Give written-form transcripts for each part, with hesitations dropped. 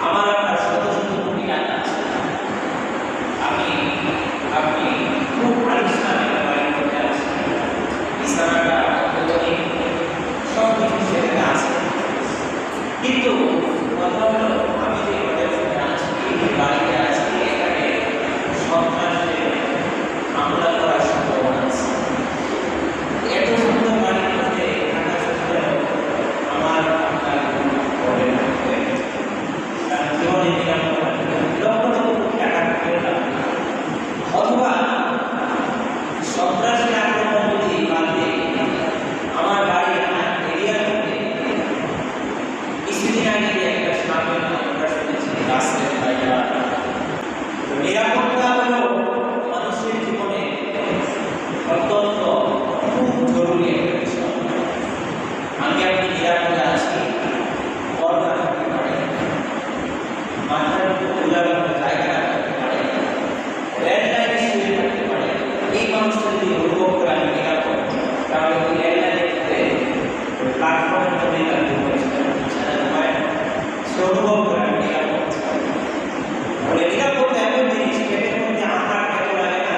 আমার আপনার শত শত কোটি টাকা আছে, আপনি অথবা সন্ত্রাসী আক্রমণ যদি বাদে আমার বাড়ির এরিয়ার মধ্যে কিছুদিন আগে একটা সামনে আমরা শুনেছি রাস্তায় বাইরা নিরাপত্তা হলো মানুষের জীবনে অত্যন্ত খুব জরুরি একটা বিষয়। আমি আপনি নিরাপদে আছি, পর্দা থাকতে পারে, মাথার খোলার জায়গা রাখতে পারে, রেল লাইনে শুয়ে থাকতে পারে। এই মানুষটা যদি অনুভব করে আমি নিরাপদ, তাহলে ওই রেল লাইনের ক্ষেত্রে প্ল্যাটফর্মের মধ্যে তার সে অনুভব করে আমি নিরাপদ। বলে নিরাপদ এমন জিনিস পেটের মধ্যে আহার খেতে লাগে না,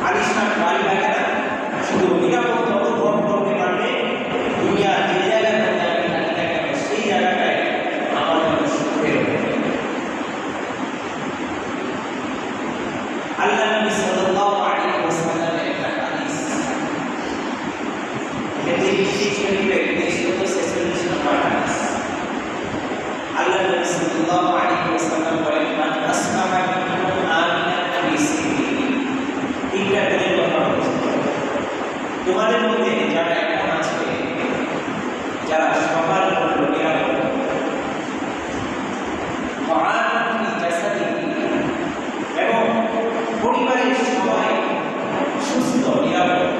আলিশান বাড়ি লাগে না, শুধু নিরাপদ অনুভব করতে পারলে দুনিয়া যে জায়গাটাতে আমি থাকি না কেন সেই জায়গাটায় আমার মনে সুখের আল্লাহ নবী সাল্লাল্লাহু আলাইহি ওয়াসাল্লামের একটা হাদিস, এটি বিশেষ করে 346 নম্বর হাদিস। আল্লাহ নবী সাল্লাল্লাহু আলাইহি ওয়াসাল্লাম বলেন, মান আসমাআ মিনকুম আমিনান ফি সিররিহি। তিনটা দিনের কথা বলছেন, তোমাদের মধ্যে যারা এখন আছে, যারা সকাল করলো নিরাপদ, এবং পরিবারের সবাই সুস্থ নিরাপদ,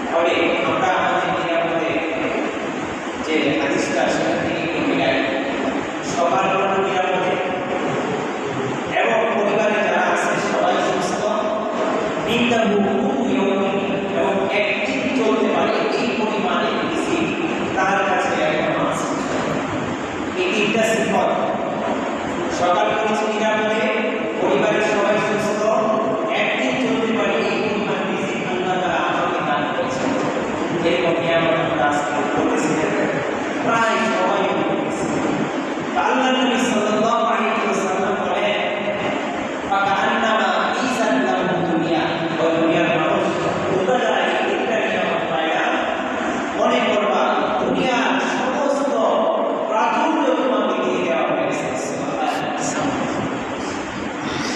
তাহলে আমরা আমাদের নিরাপদে যে হাদিসটা সেটা থেকে মিলাই সবার জন্য নিরাপদে এবং পরিবারে যারা আছে সবাই সুস্থ, এবং একদিন চলতে পারে এই পরিমাণে বেশি তার কাছে এখন আছে। এই তিনটা সিফত, সকাল করেছে নিরাপদে, পরিবারের সবাই সুস্থ, একদিন চলতে পারে এই পরিমাণ বেশি আল্লাহ তাআলা আমাকে দান করেছেন। এরকম নিয়ামত আমরা আজকে করতেছি, প্রায় সবাই করতেছি। আল্লাহ নবী সাল্লাল্লাহু আলাইহি ওয়াসাল্লাম বলেন, ফাকান্নামা ঈসান লাহু দুনিয়া, ওই দুনিয়ার মানুষ তোমরা যারা এই তিনটা নিয়ামত পাইলা, মনে করবা দুনিয়ার সমস্ত প্রাচুর্য তোমাকে দিয়ে দেওয়া হয়েছে।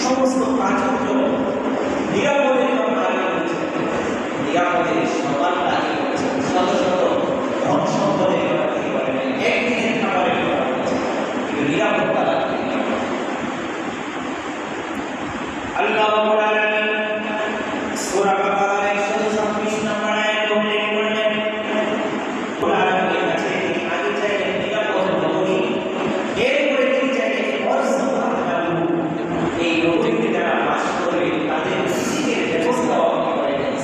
সমস্ত প্রাচুর্য নিরাপদের কথা আগে বলছে, নিরাপদের সমান আগে বলছে, শত শত ধন সম্পদের কথা কি বলেন, একদিনের খাবারের কথা বলছে, কিন্তু নিরাপত্তা লাগবে। আল্লাহ রাব্বুল আলামিন সূরা বাকারার 126 নম্বর আয়াতে উল্লেখ করলেন, আল্লাহর কাছে তিনি আগে চাইলেন নিরাপদ নগরী, এরপরে তিনি চাইলেন এই নগরীতে যারা বাস করবে তাদের রিজিকের ব্যবস্থা করে দেন।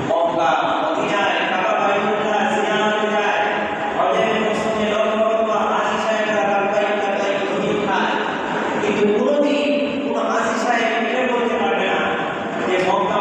মক্কা, মদিনায়, কাবা বাইতুল্লাহ জিয়ারতে যায়, হজের মৌসুমে লক্ষ লক্ষ হাজী সাহেবরা লাব্বাইক লাব্বাইক ধ্বনি খায়, কিন্তু কোনোদিন কোনো হাজী সাহেব এটা বলতে পারবে না যে মক্কা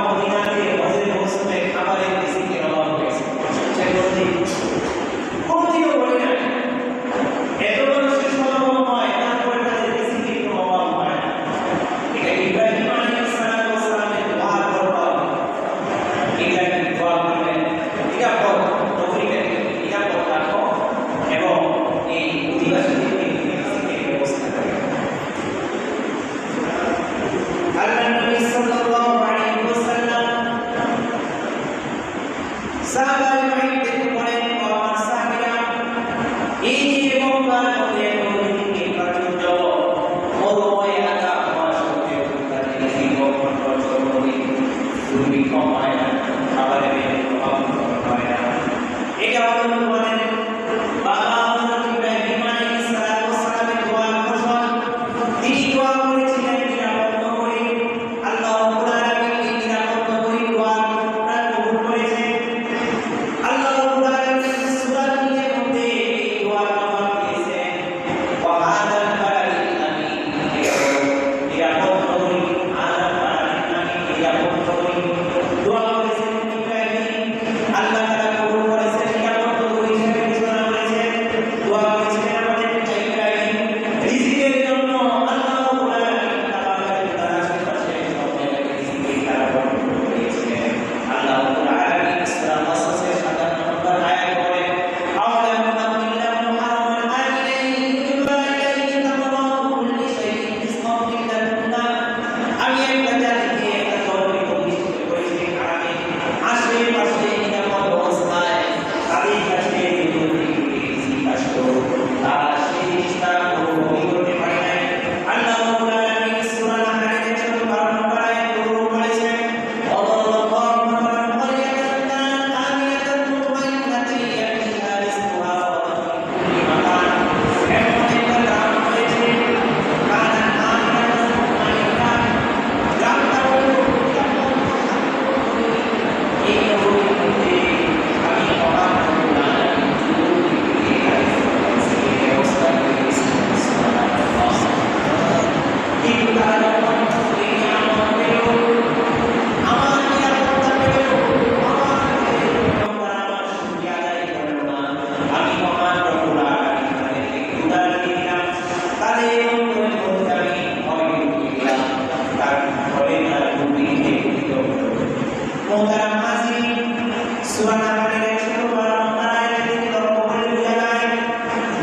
সূরা নাহলের ১৬ নম্বর আয়াতে লক্ষ্য করে বোঝা যায়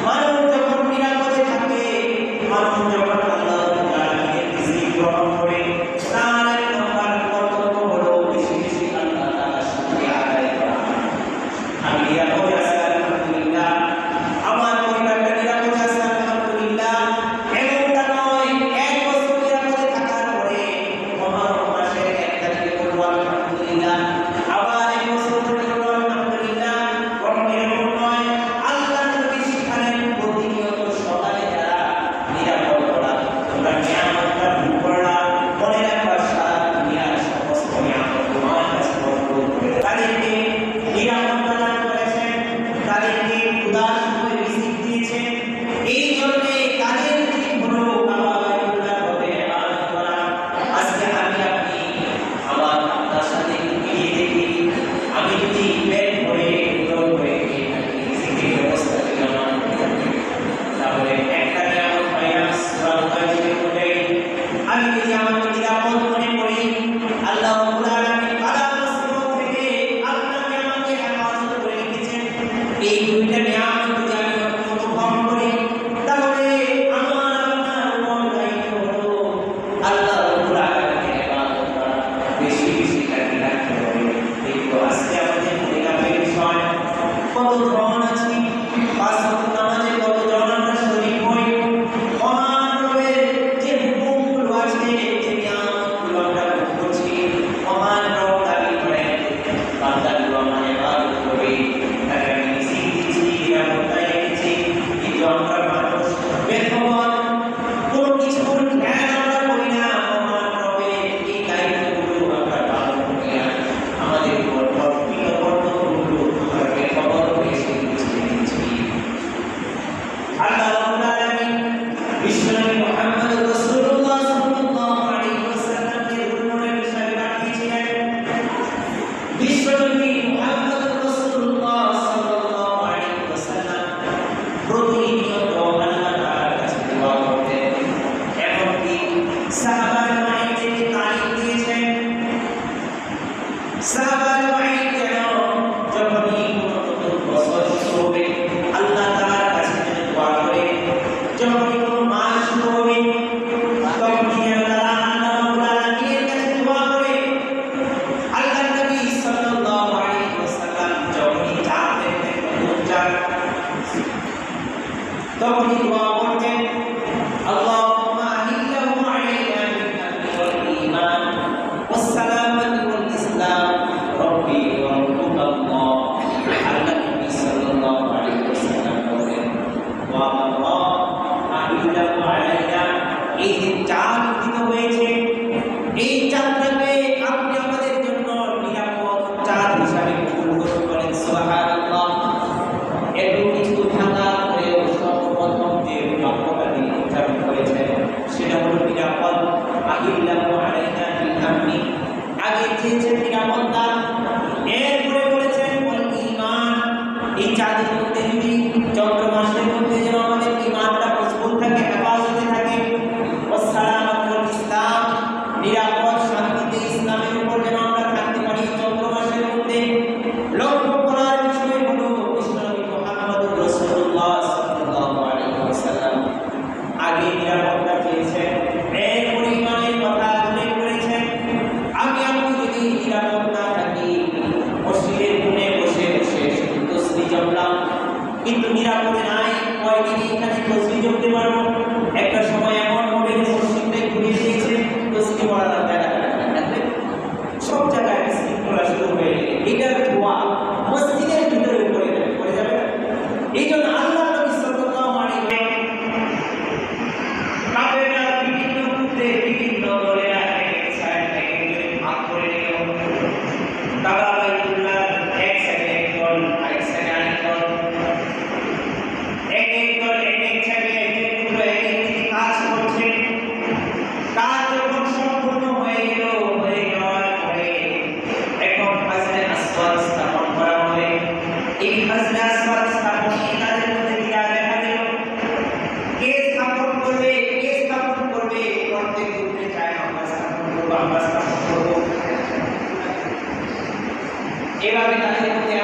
মানুষ যখন নিরাপদে থাকে, মানুষ যখন আল্লাহ তাআলার রিজিক গ্রহণ করে, তার এক নম্বর কর্তব্য হলো বেশি বেশি আল্লাহ তাআলার শুকরিয়া আদায় করা। আমি নিরাপদে আছি আলহামদুলিল্লাহ, আমার পরিবারটা নিরাপদে আছে আলহামদুলিল্লাহ। এমনটা নয় এক বছর নিরাপদে থাকার পরে মহারম মাসের ১ তারিখে বলবো আলহামদুলিল্লাহ, আবার এক বছর ধরে বলবো আলহামদুলিল্লাহ। এরকম নয়, আল্লাহ নবী শিখালেন প্রতিনিয়ত সকালে যারা নিরাপদ করা, তোমরা নিয়ামতটা ভোগ করলা, মনে রাখবা সারা দুনিয়ার সমস্ত নিয়ামত তোমার কাছে বর্তমান করে তাদেরকে নিরাপদ দান করেছেন, তাদেরকে ক্ষুধার সময় রিজিক দিয়েছেন। এই জন্যে তাদের উচিত হলো আল্লাহর পথে ইবাদত করা। আজকে আমি আপনি আমার আপনার সাথে মিলিয়ে দেখি, আমি যদি পেট ভরে উদর ভরে রিজিকের ব্যবস্থা করি আমার তাহলে একটা নিয়ামত পাইলাম সূরা মুতাওয়াজ্জিহ অনুযায়ী। আমি যদি আমাকে নিরাপদ মনে করি, আল্লাহ রাব্বুল আলামিন বালা মুসিবত থেকে আপনাকে আমাকে হেফাজত করে রেখেছেন, এই দুইটা নিয়ামত যদি আমি অনুভব করি, তাহলে আমার আপনার উপর দায়িত্ব হলো আল্লাহ রাব্বুল আলামিনের ইবাদত করা, বেশি বেশি কাজে রাখতে হবে। কিন্তু আজকে আমাদের মনে বিষয় কত জন আছি, ৫ ওয়াক্ত নামাজে কতজন আমরা শরীক হই, মহান রবের যে হুকুমগুলো আছে, যে নিয়ামতগুলো আমরা ভোগ করছি, মহান রব দাবি করেন বান্দাগুলো আমার ইবাদত করবে, তাকে আমি রিজিক দিচ্ছি, নিরাপত্তায় রেখেছি। কিন্তু আমরা মানুষ বেখবর, কোনো কিছুর খেয়াল আমরা করি না, মহান রবের এই দায়িত্বগুলো আমরা পালন করি না, আমাদের উপর প্রকৃত কর্তব্যগুলো আমরা বেখবর হয়ে সেগুলো ছেড়ে দিচ্ছি। আল্লাহ রাব্বুল আলামিন বিশ্বনবী মুহাম্মদ রাসূলুল্লাহ সাল্লাল্লাহু আলাইহি ওয়াসাল্লামকে দুনিয়ার হিসাবে পাঠিয়েছিলেন। বিশ্বনবী মুহাম্মদ রাসূলুল্লাহ সাল্লাল্লাহু আলাইহি ওয়াসাল্লাম প্রতিনিয়ত আল্লাহ তাআলার কাছে দোয়া করতেন। এমনকি সাহাবায়ে মাইনদেরকে তালিম দিয়েছেন। সাহাবায়ে মাইন যেন যখনই কোনো নতুন বছর শুরু হবে আল্লাহ তাআলার কাছে যেন দোয়া করে, যখনই কোনো মাস শুরু হবে তখনই যেন তারা আল্লাহ রাব্বুল আলামিনের কাছে দোয়া করে। আল্লাহর নবী সাল্লাল্লাহু আলাইহি ওয়াসাল্লাম যখনই চাঁদ দেখতেন নতুন চাঁদ, তখনই দোয়া করতেন আল্লাহুম্মা আহিল্লাহু আলাইনা বিল আমনি ওয়াল ঈমান ওয়াস সালামাতি ওয়াল ইসলাম রাব্বি ওয়া রাব্বুকাল্লাহ। আল্লাহর নবী সাল্লাল্লাহু আলাইহি ওয়াসাল্লাম বলেন, ওয়া আল্লাহ আহিল্লাহু আলাইনা, এই যে চাঁদ উদিত হয়েছে, এই চাঁদটাকে আপনি আমাদের জন্য নিরাপদ চাঁদ হিসাবে কবুল করেন। সুবহানাল্লাহ। এত কিছু থাকার পরেও সর্বপ্রথম যে বাক্যটা তিনি উচ্চারণ করেছেন সেটা হলো নিরাপদ। আহিল্লাহু আলাইনা বিল আমনি, আগে চেয়েছেন নিরাপত্তা, এরপরে বলেছেন ওয়াল ঈমান। এই চাঁদের মধ্যে যদি চন্দ্র মাসের মধ্যে যেন আমাদের ঈমানটা মজবুত থাকে, হেফাজতে থাকে। ওয়াস সালামাতু ওয়াল ইসলাম, নিরাপদ শান্তিতে ইসলামের উপর যেন আমরা থাকতে পারি চন্দ্র মাসের মধ্যে। লক্ষ্য করার বিষয় হলো বিশ্বনবী মুহাম্মদুর রাসূলুল্লাহ সাল্লাল্লাহু আলাইহি ওয়াসাল্লাম আগে নিরাপত্তা চেয়েছেন, এরপরে ঈমানের কথা উল্লেখ করেছেন। আমি আপনি যদি নিরাপদ না থাকি, মসজিদের কোণে বসে বসে শুধু তসবিহ জপলাম, কিন্তু নিরাপদে নাই, কয়দিন এখানে তসবিহ জপতে পারবো? একটা সময় এমন হবে যে মসজিদে ঘুরে দিয়েছে, তসবিহ পড়ার জায়গা থাকবে, সব জায়গায় বিশৃঙ্খলা শুরু হয়ে গেলে এটার ধোয়া মসজিদের ভিতরে পড়ে যাবে না। এই জন্য আল্লাহ নবী সাল্লাল্লাহু আলাইহি ওয়াসাল্লাম কাফেররা বিভিন্ন ক্ষেত্রে বিভিন্ন দলে এক সাইড থেকে ভাগ করে নিল। কাবা বাইতুল্লাহ এক সাইডে এক দল, আরেক সাইডে আরেক দল, এক এক দল এক এক সাইডে এক এক পুরো এক এক দিকে কাজ করছে। কাজ যখন সম্পূর্ণ হয়ে যাওয়ার পরে এখন হাজরে আসওয়াদ স্থাপন করা হবে। এই হাজরে আসওয়াদ স্থাপনে তাদের মধ্যে বিরাট দেখা দিল। কে স্থাপন করবে প্রত্যেক গ্রুপে চায় আমরা স্থাপন করবো। এভাবে তাদের মধ্যে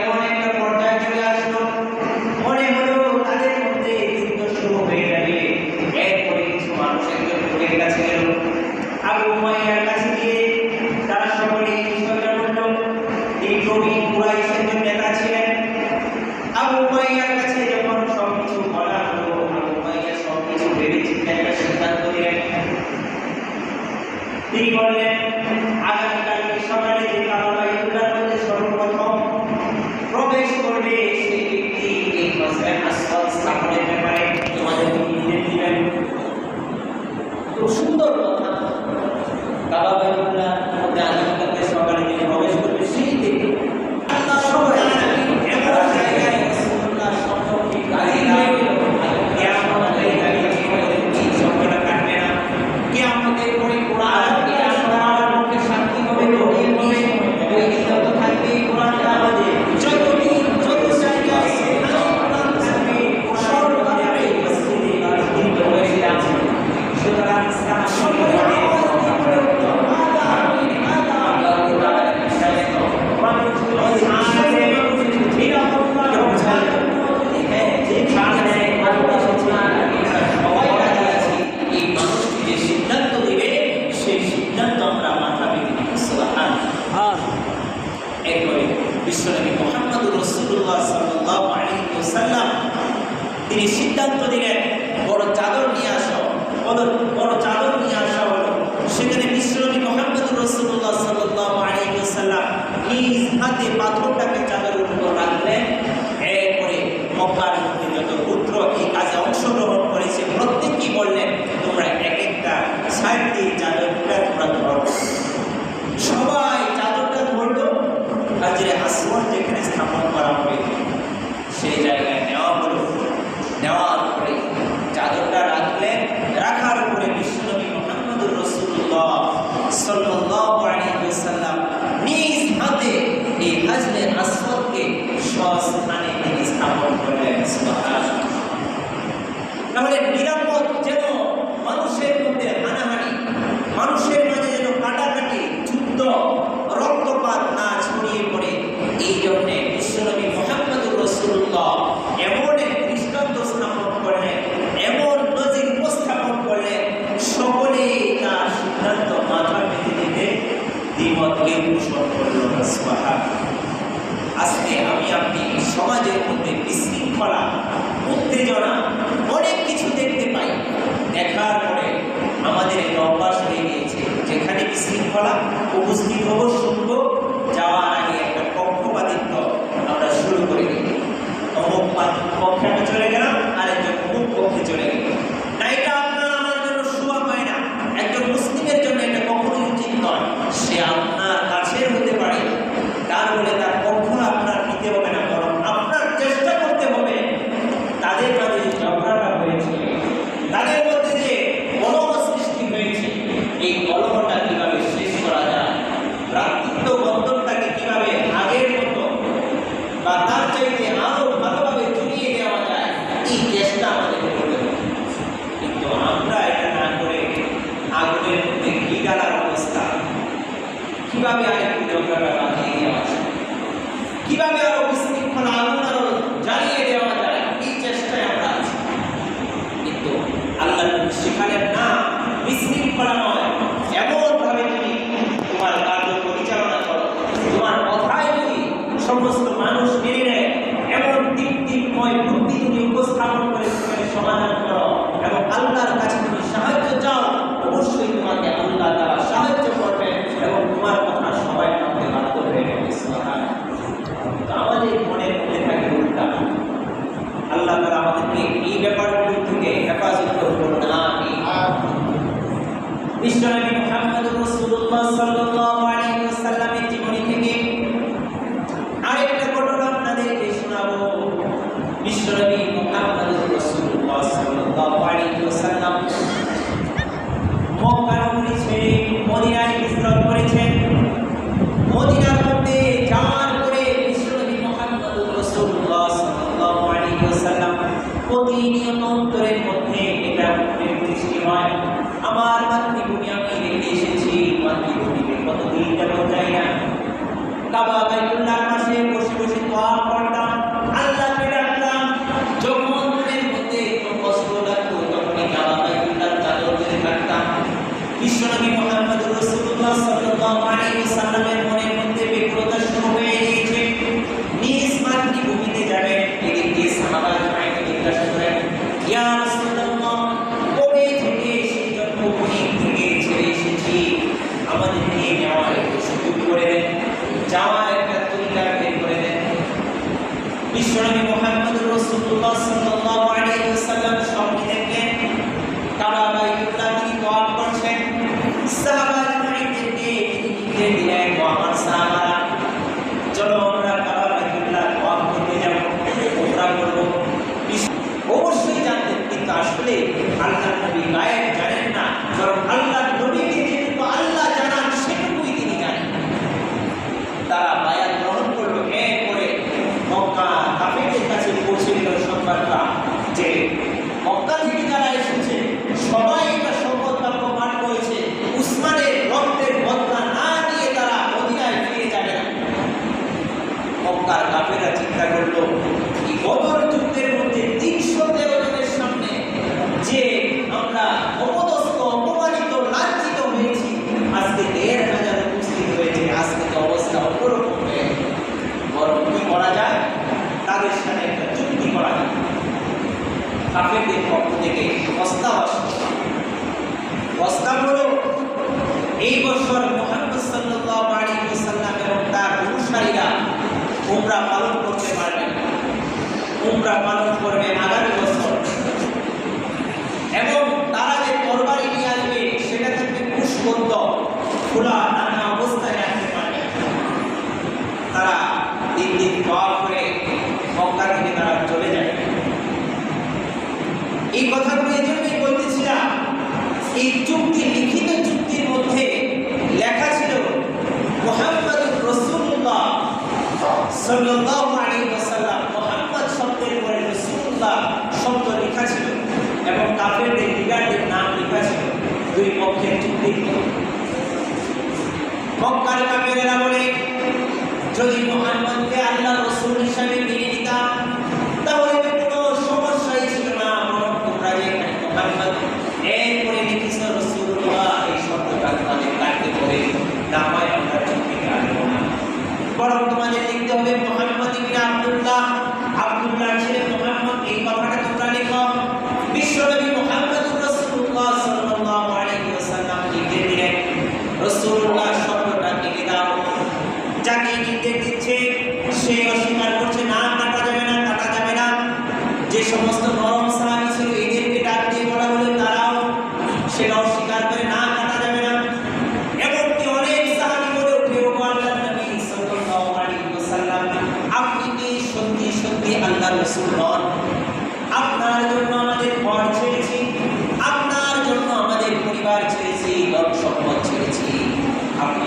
নবী কুরাইশের যে নেতা ছিলেন আবু উমাইয়ার কাছে যখন সবকিছু বলা হলো, আবু উমাইয়া সবকিছু ভেবে চিন্তে একটা সিদ্ধান্ত নিলেন। তিনি বললেন, আগামীকালকে সকালে যে কাবাবাইতুল্লাহর মধ্যে সর্বপ্রথম প্রবেশ করবে সেই ব্যক্তি এই হাজরে আসওয়াদ স্থাপনের ব্যাপারে তোমাদেরকে নির্দেশ দিবেন। খুব সুন্দর কথা। কাবাবাইতুল্লাহর মধ্যে আগামীকালকে সকালে যিনি প্রবেশ করবে সেই ব্যক্তি আল্লাহ সবাই এমন জায়গায় রাসূলুল্লাহ সম্পর্কে গালি গাইল, কিয়ামত হয়ে গেলে এই সম্পর্কটা কাটবে না। কিয়ামতের পরে কোরআন সাক্ষী হবে, দলিল হবে, ওই যত থাকবে কোরআনটা আমাদের যতদিন যত জায়গায় কোরআন থাকবে সর্বদাই এই মসজিদে দিন রয়েছে আছে। সুতরাং ইসলাম সম্পর্কে তিনি সিদ্ধান্ত দিলেন বড় চাদর নিয়ে আসা, বড় চাদর নিয়ে আসা হলো। সেখানে বিশ্বনবী মুহাম্মদুর রাসূলুল্লাহ সাল্লাল্লাহু আলাইহি ওয়াসাল্লাম নিজ হাতে পাথরটাকে চাদরের উপর রাখলেন। এরপরে মক্কার মধ্যে যত পুত্র এই কাজে অংশগ্রহণ করেছে প্রত্যেকেই বললেন, তোমরা এক একটা সাইড দিয়ে চাদরটা তোমরা ধরো। সবাই চাদরটা ধরলো, হাজরে আসওয়াদ যেখানে স্থাপন করা হবে সেই জায়গায় নেওয়া হলো। নেওয়ার পরে চাদরটা রাখলেন, রাখার পরে বিশ্বনবী মুহাম্মদুর রাসূলুল্লাহ সাল্লাল্লাহু আলাইহি ওয়াসাল্লাম নিজ হাতে এই হাজরে আসওয়াদকে স্বস্থানে তিনি স্থাপন করলেন। সুবহানাল্লাহ। তাহলে নিরাপদ যেন মানুষের মধ্যে হানাহানি, মানুষের মাঝে যেন কাটাকাটি, যুদ্ধ, রক্তপাত না ছড়িয়ে পড়ে, এই জন্যে বিশ্বনবী মুহাম্মদুর রাসূলুল্লাহ এমন এক দৃষ্টান্ত স্থাপন করলেন, এমন নজির উপস্থাপন করলেন, সকলেই তার সিদ্ধান্ত মাথা পেতে দিতে দ্বিমতকে পোষণ করল। আজকে আমি আপনি সমাজের মধ্যে বিশৃঙ্খলা, উত্তেজনা, অনেক কিছু দেখতে পাই। দেখার পরে আমাদের একটা অভ্যাস হয়ে গিয়েছে, যেখানে বিশৃঙ্খলা উপস্থিত হব, শুনব, যাওয়ার আগে একটা পক্ষপাতিত্ব আমরা শুরু করে দিই। অমুক পক্ষে আমি চলে গেলাম, আরেকজন অমুক পক্ষে চলে গেল। না, এটা আপনার আমার জন্য শোভা পায় না। একজন মুসলিমের জন্য এটা কখনোই উচিত নয়। সে আপনার কাছের হতে পারে, তার বলে তার পক্ষ আপনার নিতে হবে না, বরং আপনার চেষ্টা করতে হবে তাদের মাঝে যে ঝগড়াটা হয়েছে, তাদের মধ্যে যে কলহ সৃষ্টি হয়েছে, এই কলহটা কিভাবে শেষ করা যায়, ভ্রাতৃত্ব বন্ধনটাকে কিভাবে আগের মতো বা তার চাইতে আরো ভালোভাবে জড়িয়ে দেওয়া যায়, এই চেষ্টা আমাদের করতে হবে। কিন্তু আমরা এটা না করে আগুনের মধ্যে ঘি ঢালার অবস্থা, কিভাবে আরেকটু ঝগড়াটা বাঁধিয়ে দেওয়া যায়, কিভাবে আরো বিশৃঙ্খলা আগুন আরো জ্বালিয়ে দেওয়া যায়, এই চেষ্টায় আমরা আছি। কিন্তু আল্লাহ সেখানের না, বিশৃঙ্খলা নয়, এমনভাবে তুমি তোমার কার্য পরিচালনা করো, তোমার কথায় যদি সমস্ত মানুষ মেনে নেয়, এমন তৃপ্তিময় বুদ্ধি তুমি উপস্থাপন করে সমাধান করো এবং আল্লাহর কাছে তুমি সাহায্য চাও, অবশ্যই তোমাকে আল্লাহ তাআলা সাহায্য করবেন এবং তোমার কথা সবাই মানতে বাধ্য হয়ে যাবে। আমাদের মনের মধ্যে থাকে উল্টা। আল্লাহ তাআলা আমাদেরকে এই ব্যাপারগুলো থেকে হেফাজত করুন। আমিন। বিশ্বনবী মুহাম্মদুর রাসূলুল্লাহ সাল্লাল্লাহু আলাইহি ওয়াসাল্লামের জীবনী থেকে আরেকটা ঘটনা আপনাদেরকে শোনাবো। বিশ্বনবী মুহাম্মদুর রাসূলুল্লাহ সাল্লাল্লাহু আলাইহি ওয়াসাল্লাম মক্কা নগরী ছেড়ে মদিনায় হিজরত করেছেন। মদিনার মধ্যে যাওয়ার পরে বিশ্বনবী মুহাম্মদুর রাসূলুল্লাহ সাল্লাল্লাহু আলাইহি ওয়াসাল্লাম প্রতিনিয়ত অন্তরের মধ্যে এটা সৃষ্টি হয়, আমার মাতৃভূমি আমি রেখে এসেছি, মাতৃভূমিকে কতদিন যাবত যাই না। কাবা বাইতুল্লাহর পাশে বসে বসে দোয়া করতাম, আল্লাহকে ডাকতাম। যখন মনের মধ্যে কোনো কষ্ট লাগতো তখনই কাবা বাইতুল্লাহর চাদর ধরে থাকতাম। বিশ্বনবী মুহাম্মদুর রাসূলুল্লাহ সাল্লাল্লাহু আলাইহি ওয়াসাল্লামের মনের মধ্যে ব্যগ্রতা শুরু হয়ে গিয়েছে। যাওয়ার একটা তরিকা বের করে দেন। বিশ্বনবী মুহাম্মদুর রাসূলুল্লাহ সাল্লাল্লাহু আলাইহি ওয়াসাল্লাম স্বপ্নে দেখলেন কাবা বাইতুল্লাহ তিনি তওয়াফ করছেন। সাহাবাদেরকে নির্দেশ দিলেন, আমার সাহাবারা চলো আমরা কাবা বাইতুল্লাহ তওয়াফ করতে যাব, উমরা করব। অবশ্যই জানতেন, কিন্তু আসলে আল্লাহর নবী গায়েব জানেন না, বরং আল্লাহর নবীকে যেটুকু আল্লাহ জানান সেটুকুই তিনি জানেন। তারা বায়াত গ্রহণ করলো। এরপরে মক্কা কাফেরদের কাছে পৌঁছে গেল সংবাদটা যে মক্কা থেকে যারা এসেছে সবাই এটা শপথ বাক্য পাঠ করেছে, উসমানের রক্তের বদলা না নিয়ে তারা মদিনায় ফিরে যাবে না। মক্কার কাফেররা চিন্তা করলো এই বদর যুদ্ধের মধ্যে 313 জনের সামনে যে আমরা অপদস্থ, অপমানিত, লাঞ্ছিত হয়েছি, আজকে 1000 উপস্থিত হয়েছে, আজকে তো অবস্থা অন্যরকম হয়ে গেল। বরং কি করা যায়, তাদের সাথে একটা চুক্তি করা যায়। কাফেরদের পক্ষ থেকে প্রস্তাব হলো এই বছর মুহাম্মদ সাল্লাল্লাহু আলাইহি ওয়াসাল্লাম এবং তার অনুসারীরা উমরা পালন করতে পারবে। উমরা পালন করবে আগামী বছর, এবং তারা যে তরবারি নিয়ে আসবে সেটা থাকবে কুশবদ্ধ, খোলা, নানা অবস্থায় রাখতে পারবে। তারা 3 দিন তওয়াফ করে মক্কা থেকে তারা চলে যাবে। এই কথাগুলো এই জন্যই বলতেছিলাম, এই চুক্তি, লিখিত চুক্তির মধ্যে লেখা ছিল মুহাম্মদুর রাসূলুল্লাহ সাল্লাল্লাহু আলাইহি ওয়াসাল্লাম, মুহাম্মদ শব্দের পরে রাসূলুল্লাহ শব্দ লেখা ছিল এবং কাফেরদের লিডারদের নাম লেখা ছিল। দুই পক্ষের চুক্তি। মক্কার কাফেরেরা বলে যদি মুহাম্মদকে আল্লাহর রাসূল হিসেবে মেনে নিতাম তাহলে কোনো সমস্যাই ছিল না, বরং তোমরা যে মুহাম্মদ এরপরে লিখিস রাসূলুল্লাহ এই শব্দটা তাদের কাটতে হবে, না হয় আমরা চুক্তি রাখব না, বরং তোমাদের লিখতে হবে মুহাম্মদ ইবনে আব্দুল্লাহ, আব্দুল্লাহর ছেলে মুহাম্মদ। এই কথাটা তোমরা লিখো। বিশ্বনবী মুহাম্মদুর রাসূলুল্লাহ সাল্লাল্লাহু আলাইহি ওয়াসাল্লাম লিখে দিলেন, রাসূলুল্লাহ শব্দটা লিখে দাও। যাকে নির্দেশ দিচ্ছে সে অস্বীকার করছে, না কাটা যাবে না, কাটা যাবে না। যে সমস্ত নরম সাহাবী ছিল এদেরকে ডাক দিয়ে বলা হলো, তারাও সেটা অস্বীকার করে, না কাটা যাবে না। এমনকি অনেক সাহাবী বলে উঠে, ও আল্লাহর নবী সাল্লাল্লাহু আলাইহি ওয়াসাল্লাম, আপনি কি সত্যি সত্যি আল্লাহর রাসূল নন? আপনার জন্য আমাদের ঘর ছেড়েছি, আপনার জন্য আমাদের পরিবার ছেড়েছি, ধন সম্পদ ছেড়েছি, আপনি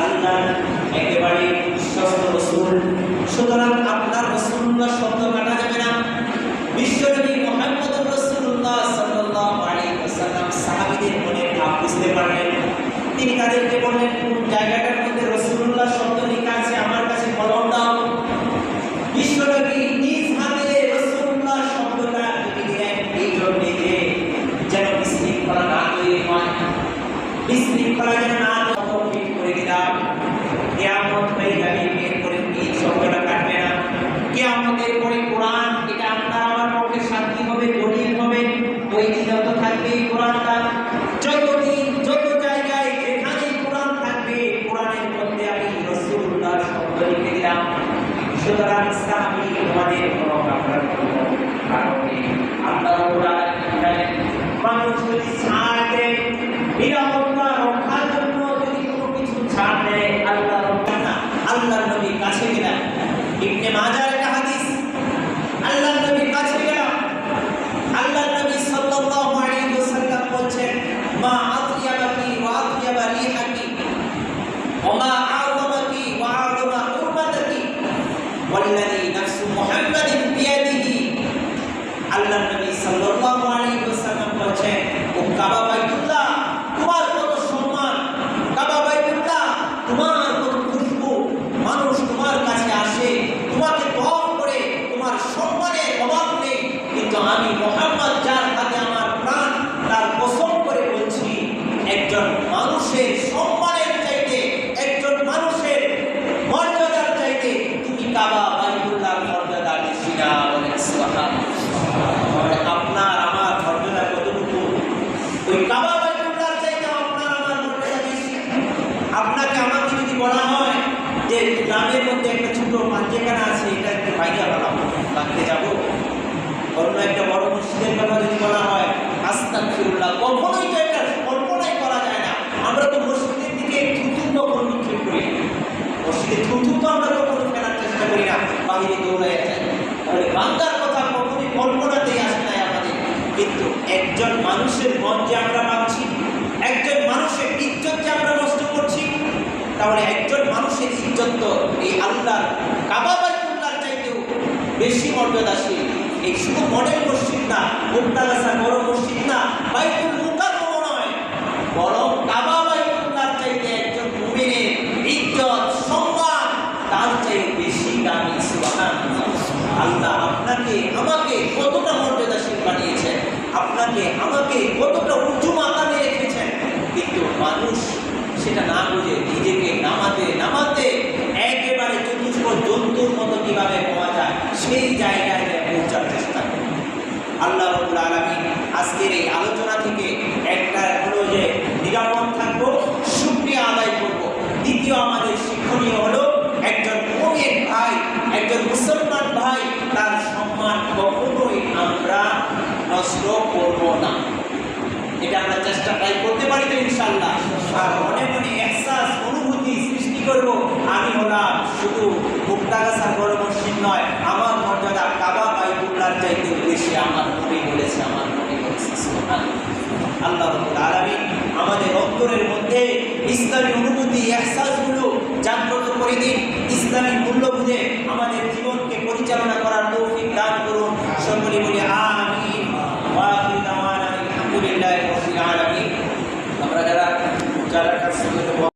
আল্লাহর একেবারে বিশ্বস্ত রাসূল, সুতরাং আপনার রাসূলুল্লাহ শব্দ কাটা যাবে না। বিশ্বনবী মুহাম্মদুর রাসূলুল্লাহ সাল্লাল্লাহু আলাইহি ওয়াসাল্লাম সাহাবীদের মনের ভাব বুঝতে পারলেন। তিনি তাদেরকে বললেন, কোন জায়গাটার মধ্যে রাসূলুল্লাহ শব্দ লেখা আছে আমার কাছে কলম দাও। বিশ্বনবী নিজ হাতে রাসূলুল্লাহ শব্দটা লিখে দিলেন, এই জন্যে যে যেন বিশৃঙ্খলা না তৈরি হয়, বিশৃঙ্খলা যেন না তৌফিক করে দিলাম। কিয়ামত হয়ে যাবে, এরপরে এই শব্দটা কাটবে না। কিয়ামতের পরে কোরআন, এটা আপনার আমার পক্ষে সাক্ষী হবে, দলিল হবে, তৈরি যত থাকবে এই কোরআনটা, যতদিন যত জায়গায় যেখানে কোরআন থাকবে কোরআনের মধ্যে আমি রাসূলুল্লাহ শব্দ লিখে দিলাম। সুতরাং সাহাবী তোমাদের কোনো আপনার কোনো কারণ নেই। আল্লাহ কোরআন মানুষ যদি ছাড় দেয়, নিরাপত্তা রক্ষার জন্য যদি কোনো কিছু ছাড় দেয়, আল্লাহ রক্ষা না, আল্লাহর নবীর কাছে গেলাম। ইবনে মাজার একটা হাদিস, আল্লাহর নবীর কাছে গেলাম, আল্লাহর নবী সাল্লাল্লাহু আলাইহি ওয়াসাল্লাম বলছেন, মা আতিয়াবাকি ওয়া আতিয়াবা রিহাকি ওয়া মা আযমাকি ওয়া আযমা হুরমাতাকি ওয়াল্লাযী নাফসু মুহাম্মাদিন বিয়াদিহি। আল্লাহর নবী সাল্লাল্লাহু আলাইহি ওয়াসাল্লাম বলছেন, ও কাবা বাইতুল্লাহ, তোমার কত সম্মান, কাবা বাইতুল্লাহ তোমার কত খুশবু, মানুষ তোমার কাছে আসে, তোমাকে তওয়াফ করে, তোমার সম্মানের অভাব নেই। কিন্তু আমি মুহাম্মদ যার হাতে আমার প্রাণ, তার কসম করে বলছি, একজন মানুষের সম্মানের চাইতে, একজন মানুষের মর্যাদার চাইতে তুমি কাবা বাইতুল্লাহর মর্যাদা বেশি না। বলেন সুবহানাল্লাহ। আপনার আমার মর্যাদা কতটুকু? ওই কাবা বাইতুল্লাহর চাইতে আপনার আমার মর্যাদা বেশি। আপনাকে আমাকে যদি বলা হয় যে যে গ্রামের মধ্যে একটা ছোট পাঞ্জেখানা আছে, এটা একটু ভাইয়া লাগতে যাবো। অন্য একটা বড় মসজিদের কথা যদি বলা হয়, আস্তাগফিরুল্লাহ, কখনোই তো এটা কল্পনাই করা যায় না। আমরা তো মসজিদের দিকে থুতু কখনো নিক্ষেপ করি না, মসজিদে থুতু তো আমরা কখনো ফেলার চেষ্টা করি না, বাইরে দৌড়ায় যাই। তাহলে বাংলার কথা কখনোই কল্পনাতেই আসে নাই আমাদের। কিন্তু একজন মানুষের মন যে আমরা পাচ্ছি, একজন মানুষের ইজ্জত যে আমরা নষ্ট করছি, তাহলে একজন মানুষের ইজ্জত তো এই আল্লাহর কাবা বাইতুল্লাহর চাইতেও বেশি মর্যাদাশীল। এই শুধু মডেল মসজিদ না, মুক্তাগাছা বড় মসজিদ না, বাইতুল মুকাররম নয়, বরং কাবা বাইতুল্লাহর চাইতে একজন মুমিনের ইজ্জত সম্মান তার চাইতে বেশি দামি। সুবহানাল্লাহ। আল্লাহ আপনাকে আমাকে কতটা মর্যাদাশীল বানিয়েছেন, আপনাকে আমাকে কতটা উঁচু মাকামে রেখেছেন, কিন্তু মানুষ সেটা না বুঝে নিজেকে নামাতে নামাতে একেবারে চতুষ্প জন্তুর মতো কিভাবে পাওয়া যায় সেই জায়গায় পৌঁছার চেষ্টা করে। আল্লাহ রাব্বুল আলামিন আজকের এই আলোচনা থেকে একটা হলো যে নিরাপদ থাকবো, শুকরিয়া আদায় করব। দ্বিতীয় আমাদের শিক্ষণীয় হলো একজন মুমিন ভাই, একজন মুসলমান ভাই, তার সম্মান কখনোই আমরা নষ্ট করব না। এটা আমরা চেষ্টা ট্রাই করতে পারি তো ইনশাআল্লাহ। আর মনে মনে এহসাস অনুভূতি সৃষ্টি করব, আমি হলাম শুধু মুক্তাগাছার বড় মসজিদ নয়, আমার মর্যাদা কাবা বাইতুল্লাহর চাইতে বেশি। আমার নবী বলেছে, আমার নবী বলেছে। আল্লাহ রাব্বুল আলামিন আমাদের অন্তরের মধ্যে ইসলামী অনুভূতি এহসাসগুলো জাগ্রত করে দিন, ইসলামী মূল্যবোধে আমাদের জীবনকে পরিচালনা করার তৌফিক দান করুন। সকলে বলি আমিন। ওয়া আখিরু দাওয়ানা আলহামদুলিল্লাহি রাব্বিল আলামিন। আমরা যারা কাছে